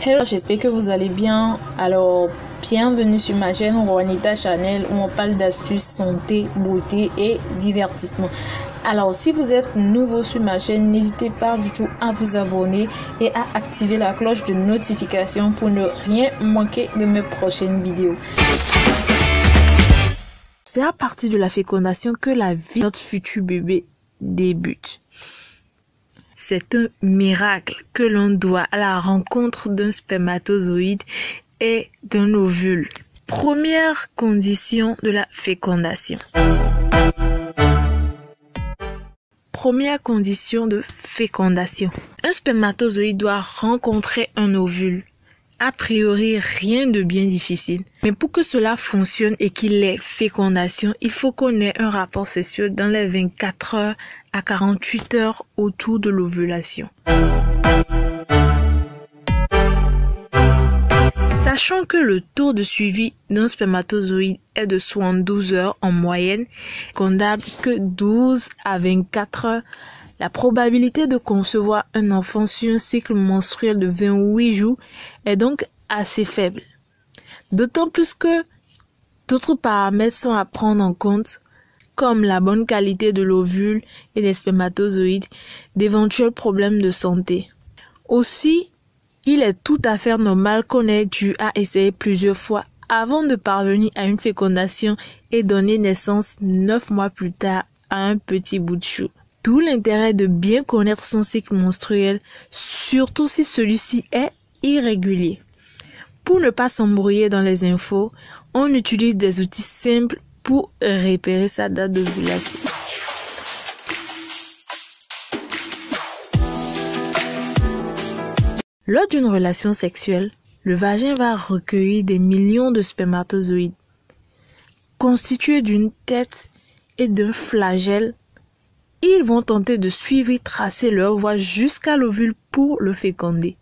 Hello, j'espère que vous allez bien. Alors, bienvenue sur ma chaîne Juanita Chanel où on parle d'astuces, santé, beauté et divertissement. Alors, si vous êtes nouveau sur ma chaîne, n'hésitez pas du tout à vous abonner et à activer la cloche de notification pour ne rien manquer de mes prochaines vidéos. C'est à partir de la fécondation que la vie de notre futur bébé débute. C'est un miracle que l'on doit à la rencontre d'un spermatozoïde et d'un ovule. Première condition de la fécondation. Première condition de fécondation. Un spermatozoïde doit rencontrer un ovule. A priori, rien de bien difficile. Mais pour que cela fonctionne et qu'il y ait fécondation, il faut qu'on ait un rapport sexuel dans les 24 heures à 48 heures autour de l'ovulation. Sachant que le taux de suivi d'un spermatozoïde est de 72 heures en moyenne, condamnable que 12 à 24 heures, la probabilité de concevoir un enfant sur un cycle menstruel de 28 jours est donc assez faible. D'autant plus que d'autres paramètres sont à prendre en compte, comme la bonne qualité de l'ovule et des spermatozoïdes, d'éventuels problèmes de santé. Aussi, il est tout à fait normal qu'on ait dû à essayer plusieurs fois avant de parvenir à une fécondation et donner naissance 9 mois plus tard à un petit bout de chou. D'où l'intérêt de bien connaître son cycle menstruel, surtout si celui-ci est irrégulier. Pour ne pas s'embrouiller dans les infos, on utilise des outils simples pour repérer sa date d'ovulation. Lors d'une relation sexuelle, le vagin va recueillir des millions de spermatozoïdes, constitués d'une tête et d'un flagelle. Ils vont tenter de suivre et tracer leur voie jusqu'à l'ovule pour le féconder.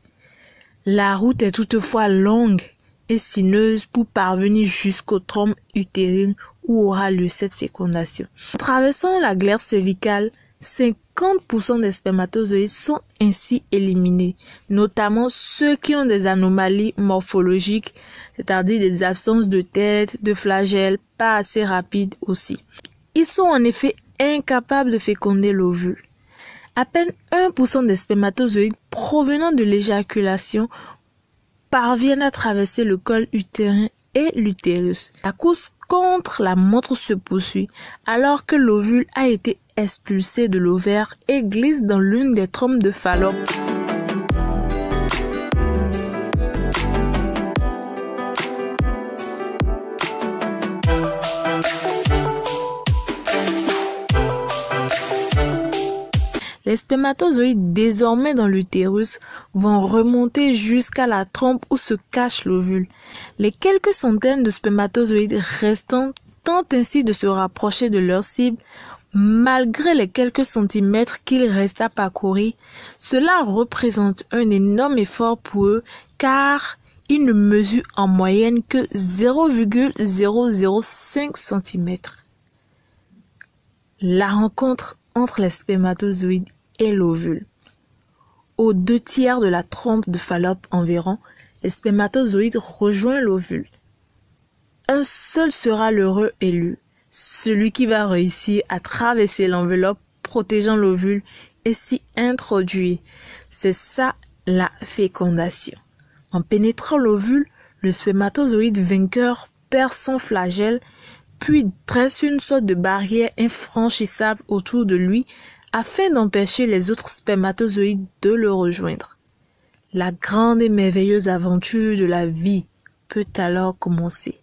La route est toutefois longue et sinueuse pour parvenir jusqu'au trompe utérine où aura lieu cette fécondation. En traversant la glaire cervicale, 50% des spermatozoïdes sont ainsi éliminés, notamment ceux qui ont des anomalies morphologiques, c'est-à-dire des absences de tête, de flagelle, pas assez rapides aussi. Ils sont en effet incapables de féconder l'ovule. À peine 1% des spermatozoïdes provenant de l'éjaculation parviennent à traverser le col utérin et l'utérus. La course contre la montre se poursuit alors que l'ovule a été expulsé de l'ovaire et glisse dans l'une des trompes de Fallope. Les spermatozoïdes désormais dans l'utérus vont remonter jusqu'à la trompe où se cache l'ovule. Les quelques centaines de spermatozoïdes restants tentent ainsi de se rapprocher de leur cible malgré les quelques centimètres qu'il reste à parcourir. Cela représente un énorme effort pour eux car ils ne mesurent en moyenne que 0,005 cm. La rencontre entre les spermatozoïdes et l'ovule. Aux 2/3 de la trompe de Fallope environ, les spermatozoïdes rejoignent l'ovule. Un seul sera l'heureux élu, celui qui va réussir à traverser l'enveloppe protégeant l'ovule et s'y introduire. C'est ça la fécondation. En pénétrant l'ovule, le spermatozoïde vainqueur perd son flagelle puis dresse une sorte de barrière infranchissable autour de lui afin d'empêcher les autres spermatozoïdes de le rejoindre. La grande et merveilleuse aventure de la vie peut alors commencer.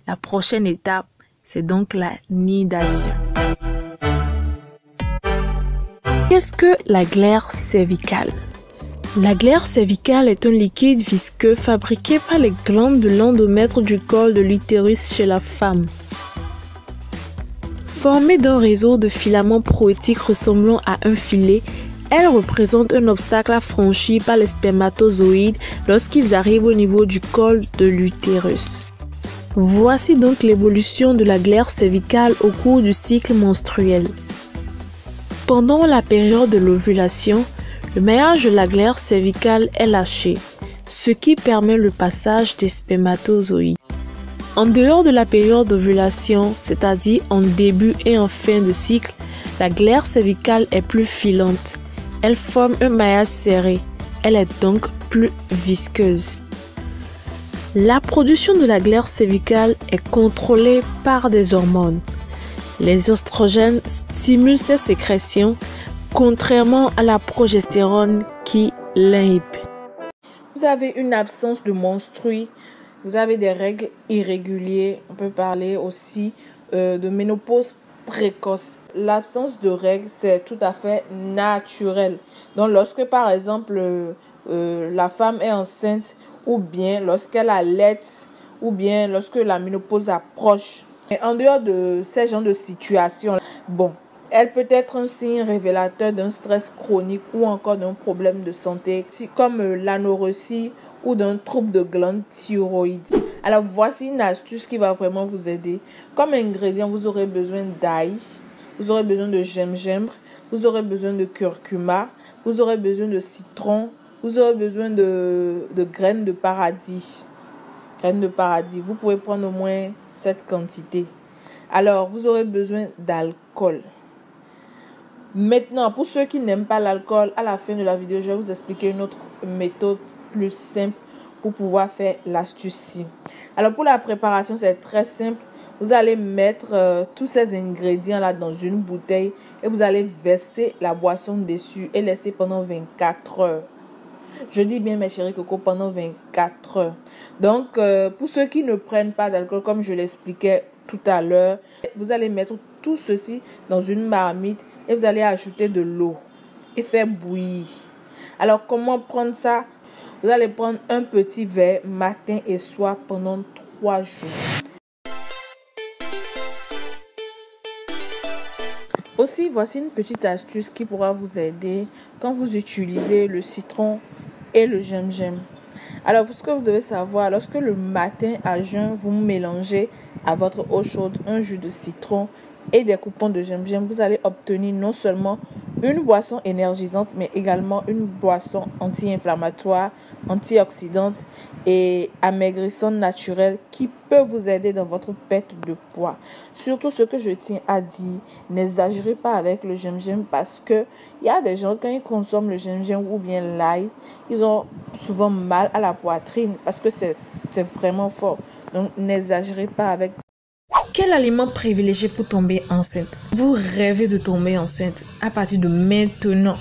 La prochaine étape, c'est donc la nidation. Qu'est-ce que la glaire cervicale? La glaire cervicale est un liquide visqueux fabriqué par les glandes de l'endomètre du col de l'utérus chez la femme. Formé d'un réseau de filaments proétiques ressemblant à un filet, Elle représente un obstacle à franchir par les spermatozoïdes lorsqu'ils arrivent au niveau du col de l'utérus. Voici donc l'évolution de la glaire cervicale au cours du cycle menstruel. Pendant la période de l'ovulation, le maillage de la glaire cervicale est lâché, ce qui permet le passage des spermatozoïdes. En dehors de la période d'ovulation, c'est-à-dire en début et en fin de cycle, la glaire cervicale est plus filante. Elle forme un maillage serré. Elle est donc plus visqueuse. La production de la glaire cervicale est contrôlée par des hormones. Les oestrogènes stimulent ces sécrétions, contrairement à la progestérone qui l'inhibe. Vous avez une absence de menstrues, vous avez des règles irrégulières, on peut parler aussi de ménopause précoce. L'absence de règles, c'est tout à fait naturel. Donc, lorsque par exemple la femme est enceinte, ou bien lorsqu'elle allait, ou bien lorsque la ménopause approche, et en dehors de ces genres de situations, bon, elle peut être un signe révélateur d'un stress chronique ou encore d'un problème de santé, comme l'anorexie ou d'un trouble de glande thyroïde. Alors, voici une astuce qui va vraiment vous aider. Comme ingrédient, vous aurez besoin d'ail, vous aurez besoin de gingembre, vous aurez besoin de curcuma, vous aurez besoin de citron, vous aurez besoin de graines de paradis. Graines de paradis, vous pouvez prendre au moins cette quantité. Alors, vous aurez besoin d'alcool. Maintenant, pour ceux qui n'aiment pas l'alcool, à la fin de la vidéo, je vais vous expliquer une autre méthode plus simple pour pouvoir faire l'astuce-ci. Alors, pour la préparation, c'est très simple. Vous allez mettre tous ces ingrédients-là dans une bouteille et vous allez verser la boisson dessus et laisser pendant 24 heures. Je dis bien, mes chéris coco, pendant 24 heures. Donc, pour ceux qui ne prennent pas d'alcool, comme je l'expliquais tout à l'heure, vous allez mettre tout ceci dans une marmite et vous allez ajouter de l'eau et faire bouillir. Alors, comment prendre ça? Vous allez prendre un petit verre matin et soir pendant 3 jours. Aussi, voici une petite astuce qui pourra vous aider quand vous utilisez le citron et le gingembre. Alors, ce que vous devez savoir, lorsque le matin à jeun, vous mélangez à votre eau chaude un jus de citron et des coupons de gingembre, vous allez obtenir non seulement une boisson énergisante, mais également une boisson anti-inflammatoire, antioxydante et amaigrissante naturelle qui peut vous aider dans votre perte de poids. Surtout, ce que je tiens à dire, n'exagérez pas avec le gingembre parce que il y a des gens, quand ils consomment le gingembre ou bien l'ail, ils ont souvent mal à la poitrine parce que c'est vraiment fort. Donc, n'exagérez pas avec. Quel aliment privilégié pour tomber enceinte? Vous rêvez de tomber enceinte? À partir de maintenant,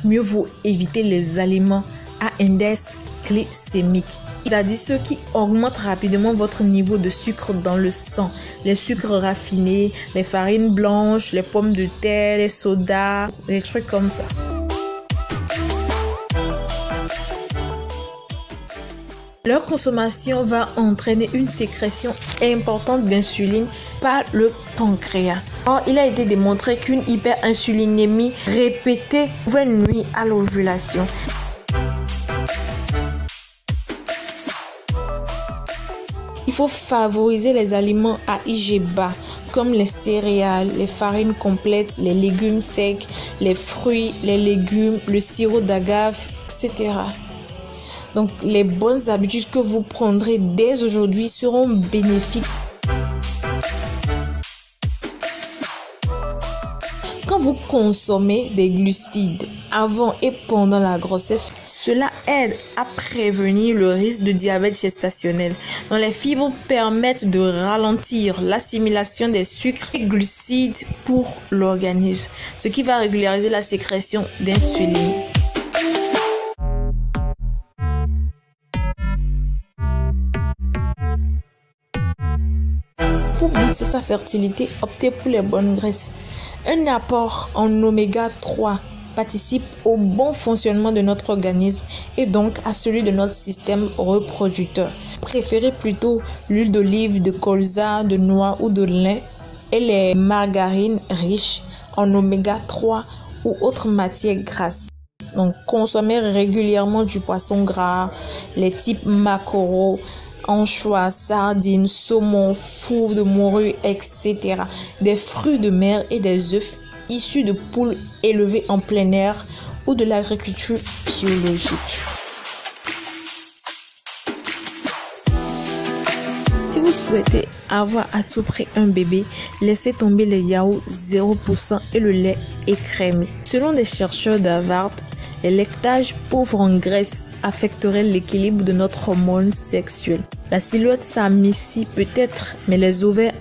mieux vaut éviter les aliments à index glycémique. C'est-à-dire ceux qui augmentent rapidement votre niveau de sucre dans le sang. Les sucres raffinés, les farines blanches, les pommes de terre, les sodas, des trucs comme ça. Leur consommation va entraîner une sécrétion importante d'insuline par le pancréas. Or, il a été démontré qu'une hyperinsulinémie répétée pouvait nuire à l'ovulation. Il faut favoriser les aliments à IG bas, comme les céréales, les farines complètes, les légumes secs, les fruits, les légumes, le sirop d'agave, etc. Donc, les bonnes habitudes que vous prendrez dès aujourd'hui seront bénéfiques. Quand vous consommez des glucides avant et pendant la grossesse, cela aide à prévenir le risque de diabète gestationnel. Donc, les fibres permettent de ralentir l'assimilation des sucres et glucides pour l'organisme, ce qui va régulariser la sécrétion d'insuline. Pour booster sa fertilité, optez pour les bonnes graisses. Un apport en oméga 3 participe au bon fonctionnement de notre organisme et donc à celui de notre système reproducteur. Préférez plutôt l'huile d'olive, de colza, de noix ou de lin et les margarines riches en oméga 3 ou autres matières grasses. Donc, consommez régulièrement du poisson gras, les types maquereaux, anchois, sardines, saumon, fourre de morue, etc. Des fruits de mer et des œufs issus de poules élevées en plein air ou de l'agriculture biologique. Si vous souhaitez avoir à tout prix un bébé, laissez tomber les yaourts 0% et le lait écrémé. Selon des chercheurs d'Harvard, les laitages pauvres en graisse affecteraient l'équilibre de notre hormone sexuelle. La silhouette s'amincit peut-être, mais les ovaires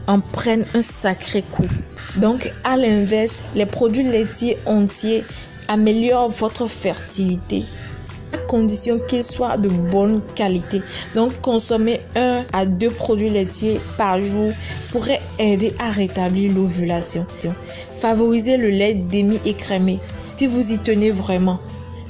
en prennent un sacré coup. Donc, à l'inverse, les produits laitiers entiers améliorent votre fertilité, à condition qu'ils soient de bonne qualité. Donc, consommer 1 à 2 produits laitiers par jour pourrait aider à rétablir l'ovulation. Favorisez le lait demi-écrémé si vous y tenez vraiment.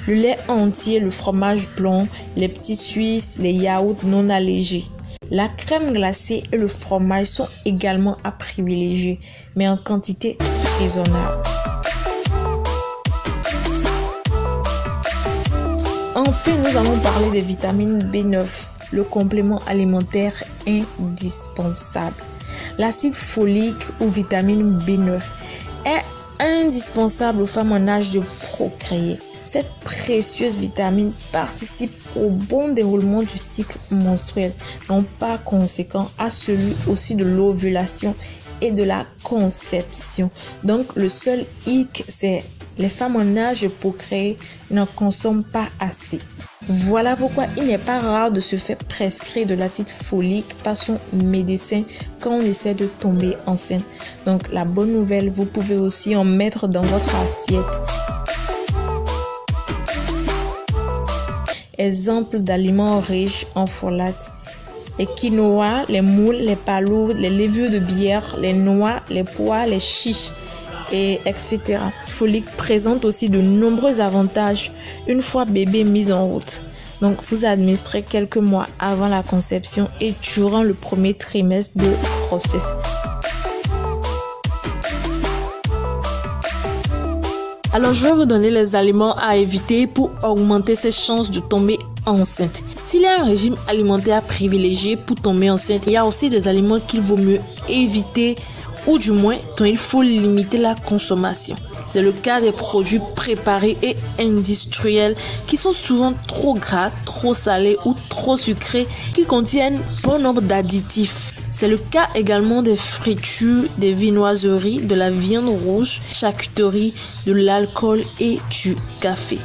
Le lait entier, le fromage blanc, les petits suisses, les yaourts non allégés. La crème glacée et le fromage sont également à privilégier, mais en quantité raisonnable. Enfin, nous allons parler des vitamines B9, le complément alimentaire indispensable. L'acide folique ou vitamine B9 est indispensable aux femmes en âge de procréer. Cette précieuse vitamine participe au bon déroulement du cycle menstruel, donc par conséquent à celui aussi de l'ovulation et de la conception. Donc le seul hic, c'est les femmes en âge de procréer n'en consomment pas assez. Voilà pourquoi il n'est pas rare de se faire prescrire de l'acide folique par son médecin quand on essaie de tomber enceinte. Donc la bonne nouvelle, vous pouvez aussi en mettre dans votre assiette. Exemple d'aliments riches en folate: les quinoa, les moules, les palourdes, les levures de bière, les noix, les pois, les chiches, etc. Folique présente aussi de nombreux avantages une fois bébé mis en route. Donc, vous administrez quelques mois avant la conception et durant le premier trimestre de grossesse. Alors, je vais vous donner les aliments à éviter pour augmenter ses chances de tomber enceinte. S'il y a un régime alimentaire privilégié pour tomber enceinte, il y a aussi des aliments qu'il vaut mieux éviter ou du moins dont il faut limiter la consommation. C'est le cas des produits préparés et industriels qui sont souvent trop gras, trop salés ou trop sucrés, qui contiennent bon nombre d'additifs. C'est le cas également des fritures, des viennoiseries, de la viande rouge, charcuterie, de l'alcool et du café.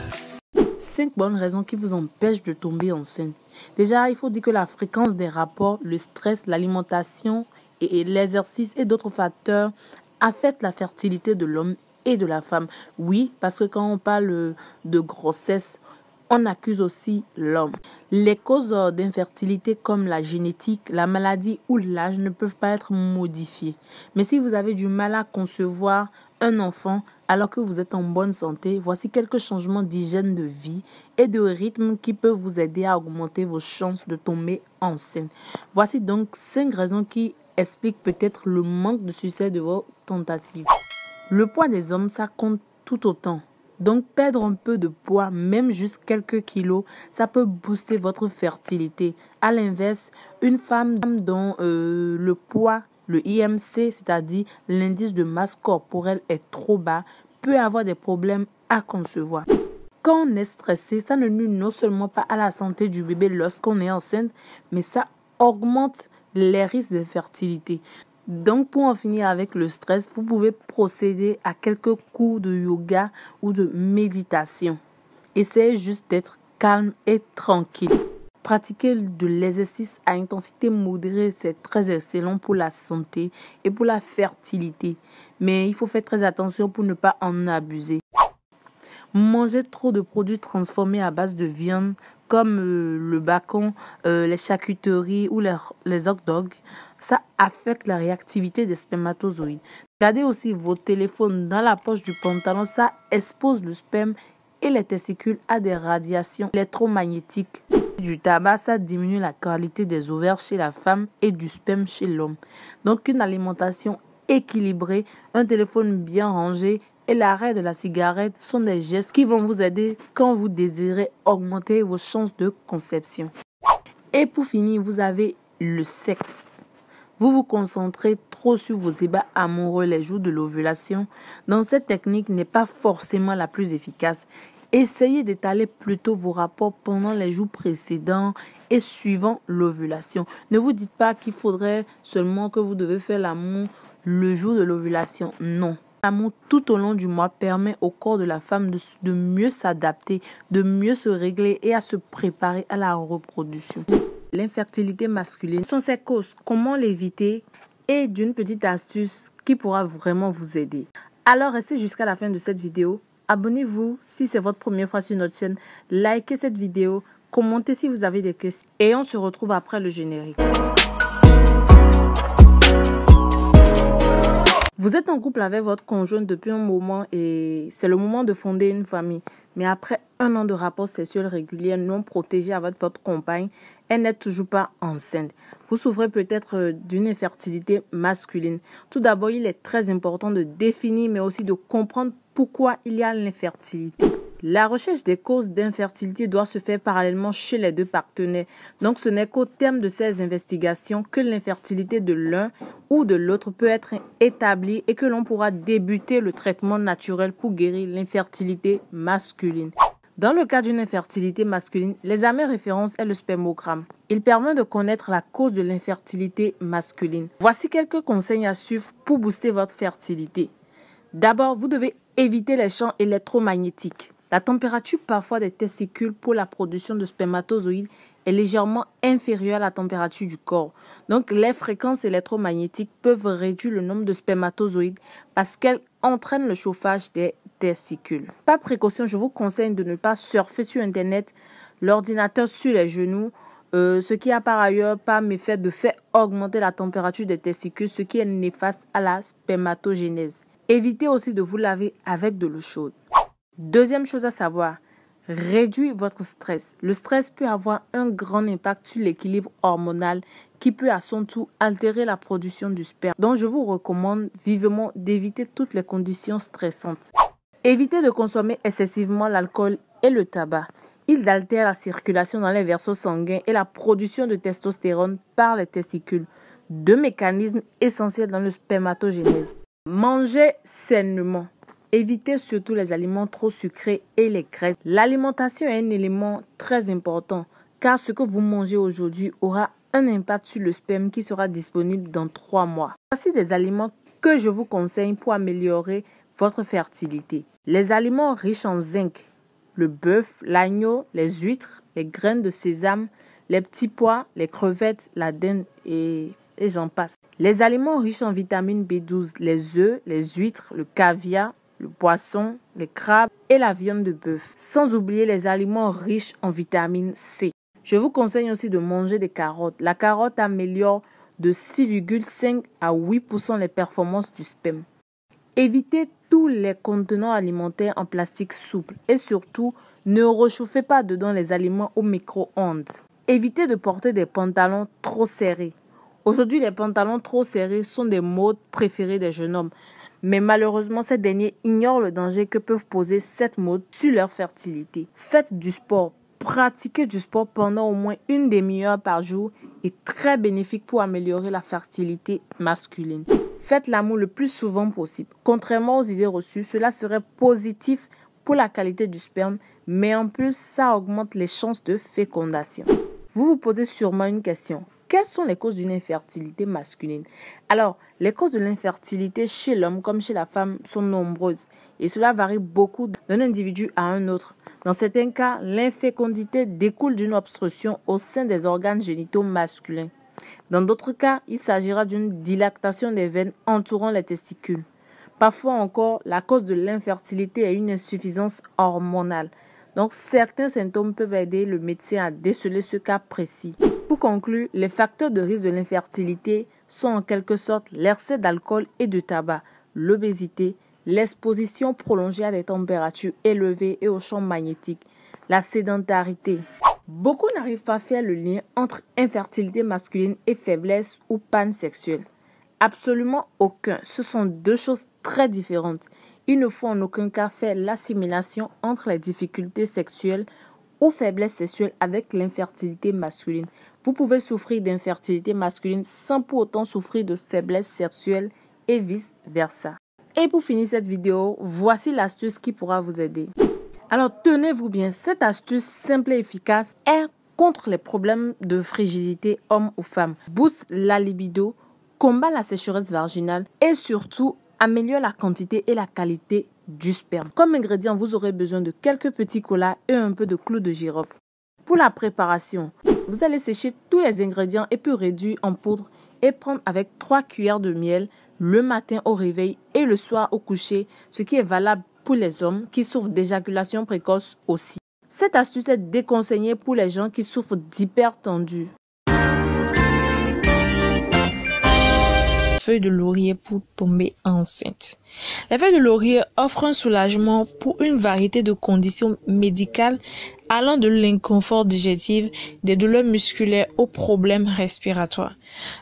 5 bonnes raisons qui vous empêchent de tomber enceinte. Déjà, il faut dire que la fréquence des rapports, le stress, l'alimentation et l'exercice et d'autres facteurs affectent la fertilité de l'homme et de la femme. Oui, parce que quand on parle de grossesse, on accuse aussi l'homme. Les causes d'infertilité comme la génétique, la maladie ou l'âge ne peuvent pas être modifiées. Mais si vous avez du mal à concevoir un enfant alors que vous êtes en bonne santé, voici quelques changements d'hygiène de vie et de rythme qui peuvent vous aider à augmenter vos chances de tomber enceinte. Voici donc 5 raisons qui expliquent peut-être le manque de succès de vos tentatives. Le poids des hommes, ça compte tout autant. Donc, perdre un peu de poids, même juste quelques kilos, ça peut booster votre fertilité. À l'inverse, une femme dont le poids, le IMC, c'est-à-dire l'indice de masse corporelle, est trop bas, peut avoir des problèmes à concevoir. Quand on est stressé, ça ne nuit non seulement pas à la santé du bébé lorsqu'on est enceinte, mais ça augmente les risques d'infertilité. Donc, pour en finir avec le stress, vous pouvez procéder à quelques cours de yoga ou de méditation. Essayez juste d'être calme et tranquille. Pratiquer de l'exercice à intensité modérée, c'est très excellent pour la santé et pour la fertilité. Mais il faut faire très attention pour ne pas en abuser. Manger trop de produits transformés à base de viande, comme le bacon, les charcuteries ou les hot dogs, ça affecte la réactivité des spermatozoïdes. Gardez aussi vos téléphones dans la poche du pantalon, ça expose le sperme et les testicules à des radiations électromagnétiques. Du tabac, ça diminue la qualité des ovaires chez la femme et du sperme chez l'homme. Donc une alimentation équilibrée, un téléphone bien rangé et l'arrêt de la cigarette sont des gestes qui vont vous aider quand vous désirez augmenter vos chances de conception. Et pour finir, vous avez le sexe. Vous vous concentrez trop sur vos ébats amoureux les jours de l'ovulation. Donc cette technique n'est pas forcément la plus efficace. Essayez d'étaler plutôt vos rapports pendant les jours précédents et suivant l'ovulation. Ne vous dites pas qu'il faudrait seulement que vous devez faire l'amour le jour de l'ovulation. Non. L'amour tout au long du mois permet au corps de la femme de mieux s'adapter, de mieux se régler et à se préparer à la reproduction. L'infertilité masculine sont ses causes, comment l'éviter et d'une petite astuce qui pourra vraiment vous aider. Alors restez jusqu'à la fin de cette vidéo. Abonnez-vous si c'est votre première fois sur notre chaîne. Likez cette vidéo, commentez si vous avez des questions et on se retrouve après le générique. Vous êtes en couple avec votre conjoint depuis un moment et c'est le moment de fonder une famille. Mais après un an de rapports sexuels réguliers non protégés avec votre compagne, elle n'est toujours pas enceinte. Vous souffrez peut-être d'une infertilité masculine. Tout d'abord, il est très important de définir mais aussi de comprendre pourquoi il y a l'infertilité. La recherche des causes d'infertilité doit se faire parallèlement chez les deux partenaires. Donc, ce n'est qu'au terme de ces investigations que l'infertilité de l'un ou de l'autre peut être établie et que l'on pourra débuter le traitement naturel pour guérir l'infertilité masculine. Dans le cas d'une infertilité masculine, l'examen référence est le spermogramme. Il permet de connaître la cause de l'infertilité masculine. Voici quelques conseils à suivre pour booster votre fertilité. D'abord, vous devez éviter les champs électromagnétiques. La température parfois des testicules pour la production de spermatozoïdes est légèrement inférieure à la température du corps. Donc, les fréquences électromagnétiques peuvent réduire le nombre de spermatozoïdes parce qu'elles entraînent le chauffage des testicules. Par précaution, je vous conseille de ne pas surfer sur Internet, l'ordinateur sur les genoux, ce qui a par ailleurs par effet de faire augmenter la température des testicules, ce qui est néfaste à la spermatogénèse. Évitez aussi de vous laver avec de l'eau chaude. Deuxième chose à savoir, réduire votre stress. Le stress peut avoir un grand impact sur l'équilibre hormonal qui peut à son tour altérer la production du sperme. Donc je vous recommande vivement d'éviter toutes les conditions stressantes. Évitez de consommer excessivement l'alcool et le tabac. Ils altèrent la circulation dans les vaisseaux sanguins et la production de testostérone par les testicules, deux mécanismes essentiels dans le spermatogénèse. Mangez sainement. Évitez surtout les aliments trop sucrés et les graisses. L'alimentation est un élément très important car ce que vous mangez aujourd'hui aura un impact sur le sperme qui sera disponible dans 3 mois. Voici des aliments que je vous conseille pour améliorer votre fertilité. Les aliments riches en zinc, le bœuf, l'agneau, les huîtres, les graines de sésame, les petits pois, les crevettes, la dinde et j'en passe. Les aliments riches en vitamine B12, les œufs, les huîtres, le caviar, le poisson, les crabes et la viande de bœuf. Sans oublier les aliments riches en vitamine C. Je vous conseille aussi de manger des carottes. La carotte améliore de 6,5 à 8% les performances du sperme. Évitez tous les contenants alimentaires en plastique souple et surtout, ne réchauffez pas dedans les aliments au micro-ondes. Évitez de porter des pantalons trop serrés. Aujourd'hui, les pantalons trop serrés sont des modes préférés des jeunes hommes. Mais malheureusement, ces derniers ignorent le danger que peuvent poser cette mode sur leur fertilité. Faites du sport. Pratiquer du sport pendant au moins une demi-heure par jour est très bénéfique pour améliorer la fertilité masculine. Faites l'amour le plus souvent possible. Contrairement aux idées reçues, cela serait positif pour la qualité du sperme, mais en plus, ça augmente les chances de fécondation. Vous vous posez sûrement une question. Quelles sont les causes d'une infertilité masculine? Alors, les causes de l'infertilité chez l'homme comme chez la femme sont nombreuses et cela varie beaucoup d'un individu à un autre. Dans certains cas, l'infécondité découle d'une obstruction au sein des organes génitaux masculins. Dans d'autres cas, il s'agira d'une dilatation des veines entourant les testicules. Parfois encore, la cause de l'infertilité est une insuffisance hormonale. Donc, certains symptômes peuvent aider le médecin à déceler ce cas précis. Pour conclure, les facteurs de risque de l'infertilité sont en quelque sorte l'excès d'alcool et de tabac, l'obésité, l'exposition prolongée à des températures élevées et aux champs magnétiques, la sédentarité. Beaucoup n'arrivent pas à faire le lien entre infertilité masculine et faiblesse ou panne sexuelle. Absolument aucun. Ce sont deux choses très différentes. Il ne faut en aucun cas faire l'assimilation entre les difficultés sexuelles ou faiblesse sexuelle avec l'infertilité masculine. Vous pouvez souffrir d'infertilité masculine sans pour autant souffrir de faiblesse sexuelle et vice-versa. Et pour finir cette vidéo, voici l'astuce qui pourra vous aider. Alors tenez-vous bien, cette astuce simple et efficace est contre les problèmes de frigidité homme ou femme, booste la libido, combat la sécheresse vaginale et surtout améliore la quantité et la qualité du sperme. Comme ingrédient, vous aurez besoin de quelques petits colas et un peu de clous de girofle. Pour la préparation, vous allez sécher tous les ingrédients et puis réduire en poudre et prendre avec 3 cuillères de miel le matin au réveil et le soir au coucher, ce qui est valable pour les hommes qui souffrent d'éjaculation précoce aussi. Cette astuce est déconseillée pour les gens qui souffrent d'hypertendu. Feuilles de laurier pour tomber enceinte. Les feuilles de laurier offrent un soulagement pour une variété de conditions médicales allant de l'inconfort digestif, des douleurs musculaires aux problèmes respiratoires.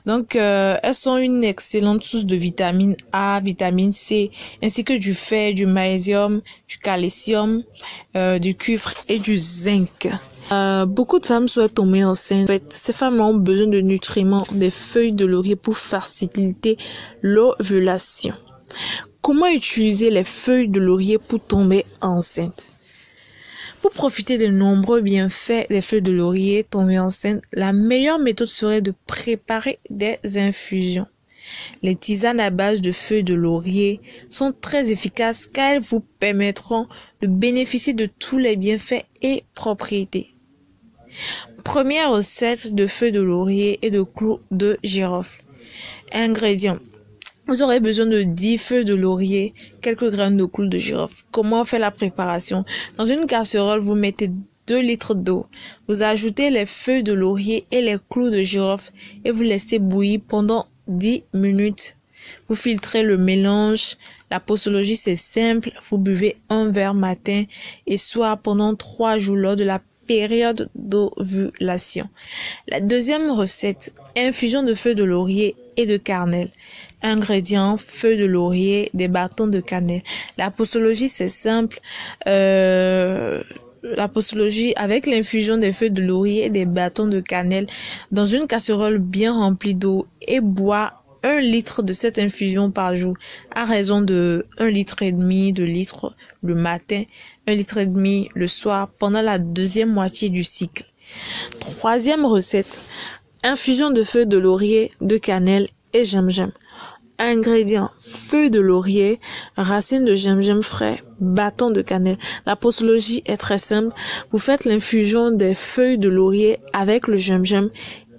Donc, elles sont une excellente source de vitamine A, vitamine C, ainsi que du fer, du magnésium, du calcium, du cuivre et du zinc. Beaucoup de femmes souhaitent tomber enceinte. En fait, ces femmes ont besoin de nutriments des feuilles de laurier pour faciliter l'ovulation. Comment utiliser les feuilles de laurier pour tomber enceinte? Pour profiter des nombreux bienfaits des feuilles de laurier tomber enceinte, la meilleure méthode serait de préparer des infusions. Les tisanes à base de feuilles de laurier sont très efficaces car elles vous permettront de bénéficier de tous les bienfaits et propriétés. Première recette de feuilles de laurier et de clous de girofle. Ingrédients. Vous aurez besoin de 10 feuilles de laurier, quelques graines de clous de girofle. Comment faire la préparation? Dans une casserole, vous mettez 2 litres d'eau. Vous ajoutez les feuilles de laurier et les clous de girofle et vous laissez bouillir pendant 10 minutes. Vous filtrez le mélange. La posologie, c'est simple. Vous buvez un verre matin et soir pendant 3 jours lors de la période d'ovulation. La deuxième recette, infusion de feuilles de laurier et de cannelle. Ingrédients, feuilles de laurier, des bâtons de cannelle. La posologie, c'est simple. La posologie avec l'infusion des feuilles de laurier et des bâtons de cannelle dans une casserole bien remplie d'eau et boire 1 litre de cette infusion par jour à raison de 1,5 litre de litre le matin, 1,5 litre le soir pendant la deuxième moitié du cycle. Troisième recette, infusion de feuilles de laurier, de cannelle et gingembre. Ingrédients, feuilles de laurier, racines de gingembre frais, bâtons de cannelle. La posologie est très simple. Vous faites l'infusion des feuilles de laurier avec le gingembre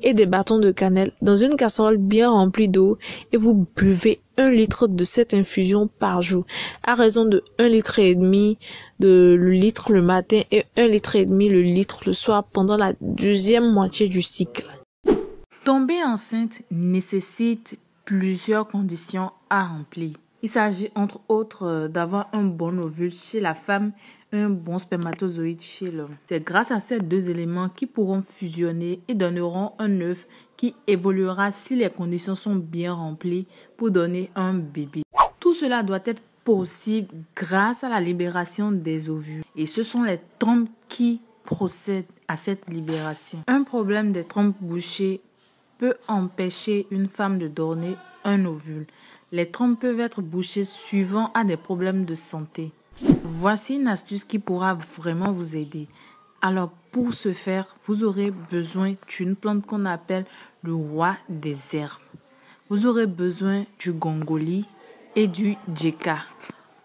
et des bâtons de cannelle dans une casserole bien remplie d'eau et vous buvez 1 litre de cette infusion par jour à raison de 1,5 litre de litre le matin et 1,5 litre le litre le soir pendant la deuxième moitié du cycle. Tomber enceinte nécessite plusieurs conditions à remplir. Il s'agit entre autres d'avoir un bon ovule chez la femme et un bon spermatozoïde chez l'homme. C'est grâce à ces 2 éléments qui pourront fusionner et donneront un œuf qui évoluera si les conditions sont bien remplies pour donner un bébé. Tout cela doit être possible grâce à la libération des ovules. Et ce sont les trompes qui procèdent à cette libération. Un problème des trompes bouchées peut empêcher une femme de donner un ovule. Les trompes peuvent être bouchées suivant à des problèmes de santé. Voici une astuce qui pourra vraiment vous aider. Alors pour ce faire, vous aurez besoin d'une plante qu'on appelle le roi des herbes. Vous aurez besoin du gongoli et du djeka.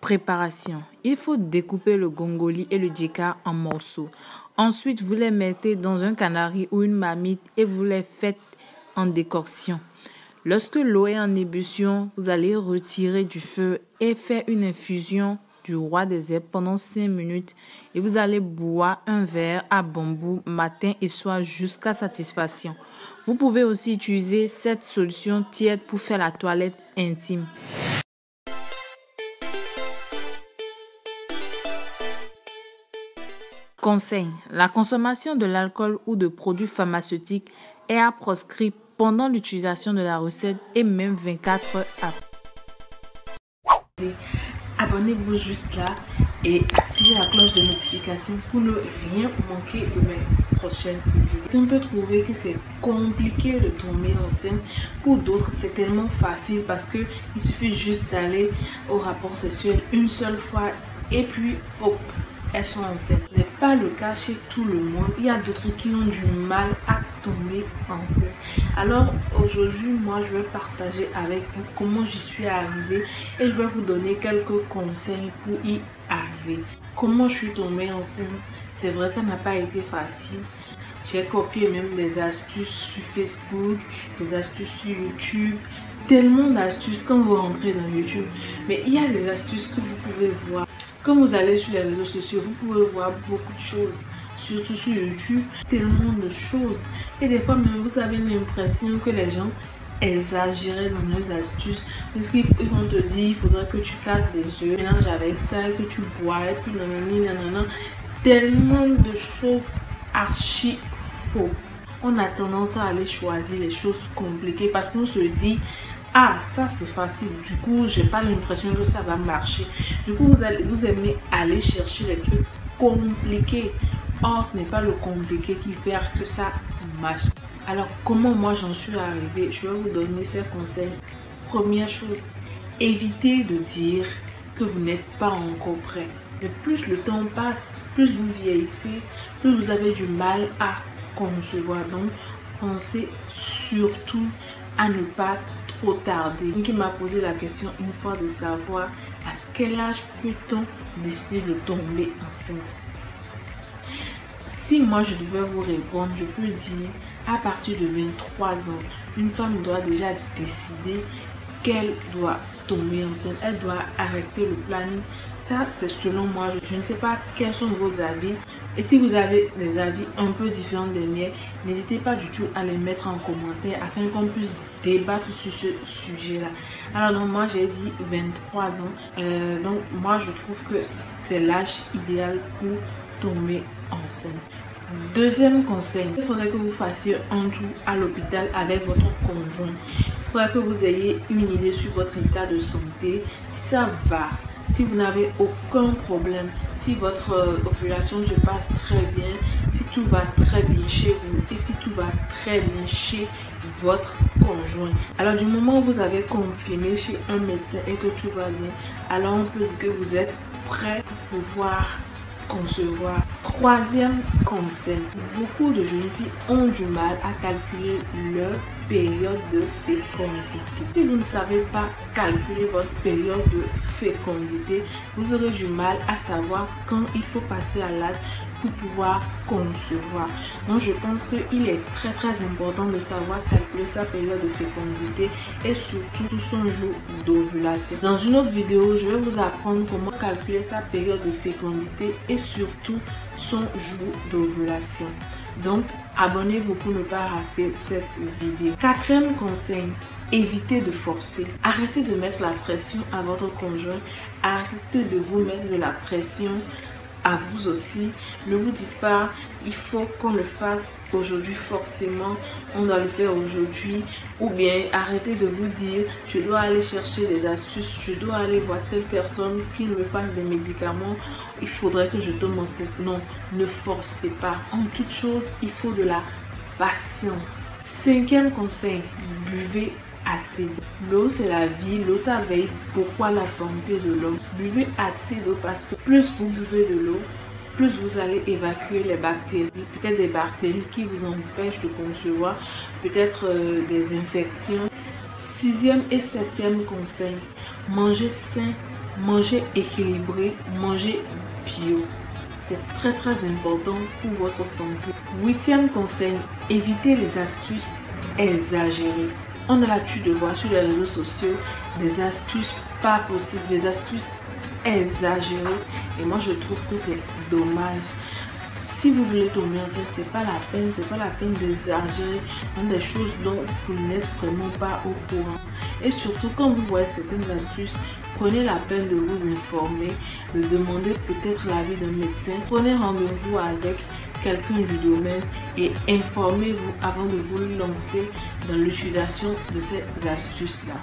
Préparation. Il faut découper le gongoli et le djeka en morceaux. Ensuite, vous les mettez dans un canari ou une marmite et vous les faites en décoction. Lorsque l'eau est en ébullition, vous allez retirer du feu et faire une infusion du roi des herbes pendant 5 minutes et vous allez boire un verre à bambou matin et soir jusqu'à satisfaction. Vous pouvez aussi utiliser cette solution tiède pour faire la toilette intime. Conseil. La consommation de l'alcool ou de produits pharmaceutiques est à proscrire pendant l'utilisation de la recette et même 24 heures après. abonnez-vous juste là et activez la cloche de notification pour ne rien manquer de mes prochaines vidéos. On peut trouver que c'est compliqué de tomber enceinte. Pour d'autres, c'est tellement facile parce que il suffit juste d'aller au rapport sexuel une seule fois et puis hop, elles sont enceintes. Ce n'est pas le cas chez tout le monde. Il y a d'autres qui ont du mal à tomber enceinte. Alors aujourd'hui, moi, je vais partager avec vous comment j'y suis arrivée et je vais vous donner quelques conseils pour y arriver. Comment je suis tombée enceinte? C'est vrai, ça n'a pas été facile. J'ai copié même des astuces sur Facebook, des astuces sur YouTube. Tellement d'astuces quand vous rentrez dans YouTube. Mais il y a des astuces que vous pouvez voir. Quand vous allez sur les réseaux sociaux, vous pouvez voir beaucoup de choses. Surtout sur YouTube, tellement de choses. Et des fois même, vous avez l'impression que les gens exagèrent dans leurs astuces. Parce qu'ils vont te dire, il faudrait que tu casses des œufs, mélange avec ça, que tu bois, et puis nanani, nanana. Tellement de choses archi faux. On a tendance à aller choisir les choses compliquées parce qu'on se dit, ah, ça c'est facile, du coup j'ai pas l'impression que ça va marcher. Du coup vous aimez aller chercher les trucs compliqués. Or ce n'est pas le compliqué qui fait que ça marche. Alors comment moi j'en suis arrivée? Je vais vous donner ces conseils. Première chose, évitez de dire que vous n'êtes pas encore prêt. Mais plus le temps passe, plus vous vieillissez, plus vous avez du mal à concevoir. Donc pensez surtout à ne pas trop tarder. Qui m'a posé la question une fois de savoir à quel âge peut-on décider de tomber enceinte. Si moi je devais vous répondre, je peux dire à partir de 23 ans, une femme doit déjà décider qu'elle doit tomber enceinte. Elle doit arrêter le planning. Ça c'est selon moi. Je ne sais pas quels sont vos avis. Et si vous avez des avis un peu différents des miens, n'hésitez pas du tout à les mettre en commentaire afin qu'on puisse débattre sur ce sujet-là. Alors donc moi j'ai dit 23 ans. Donc moi je trouve que c'est l'âge idéal pour tomber enceinte. Deuxième conseil, il faudrait que vous fassiez un tour à l'hôpital avec votre conjoint. Il faudrait que vous ayez une idée sur votre état de santé, si ça va, si vous n'avez aucun problème, si votre ovulation se passe très bien, si tout va très bien chez vous et si tout va très bien chez votre conjoint. Alors du moment où vous avez confirmé chez un médecin et que tout va bien, alors on peut dire que vous êtes prêt pour pouvoir concevoir. Troisième conseil, beaucoup de jeunes filles ont du mal à calculer leur période de fécondité. Si vous ne savez pas calculer votre période de fécondité, vous aurez du mal à savoir quand il faut passer à l'acte pour pouvoir concevoir. Donc je pense qu'il est très important de savoir calculer sa période de fécondité et surtout son jour d'ovulation. Dans une autre vidéo, je vais vous apprendre comment calculer sa période de fécondité et surtout son jour d'ovulation. Donc abonnez-vous pour ne pas rater cette vidéo. Quatrième conseil, évitez de forcer. Arrêtez de mettre la pression à votre conjoint. Arrêtez de vous mettre de la pression à vous aussi. Ne vous dites pas il faut qu'on le fasse aujourd'hui, forcément on doit le faire aujourd'hui, ou bien arrêtez de vous dire je dois aller chercher des astuces, je dois aller voir telle personne qui me fasse des médicaments, il faudrait que je tombe enceinte. Non, ne forcez pas. En toute chose il faut de la patience. Cinquième conseil, buvez assez d'eau. L'eau c'est la vie, l'eau ça veille beaucoup à la santé de l'homme. Buvez assez d'eau parce que plus vous buvez de l'eau, plus vous allez évacuer les bactéries, peut-être des bactéries qui vous empêchent de concevoir, peut-être des infections. Sixième et septième conseil, mangez sain, mangez équilibré, mangez bio. C'est très important pour votre santé. Huitième conseil, évitez les astuces exagérées. On a l'habitude de voir sur les réseaux sociaux des astuces pas possibles, des astuces exagérées. Et moi, je trouve que c'est dommage. Si vous voulez tomber enceinte, c'est pas la peine d'exagérer dans des choses dont vous n'êtes vraiment pas au courant. Et surtout, quand vous voyez certaines astuces, prenez la peine de vous informer, de demander peut-être l'avis d'un médecin. Prenez rendez-vous avec quelqu'un du domaine et informez-vous avant de vous lancer dans l'utilisation de ces astuces-là.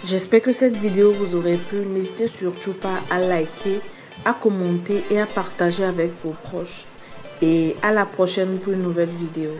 J'espère que cette vidéo vous aurait plu. N'hésitez surtout pas à liker, à commenter et à partager avec vos proches. Et à la prochaine pour une nouvelle vidéo.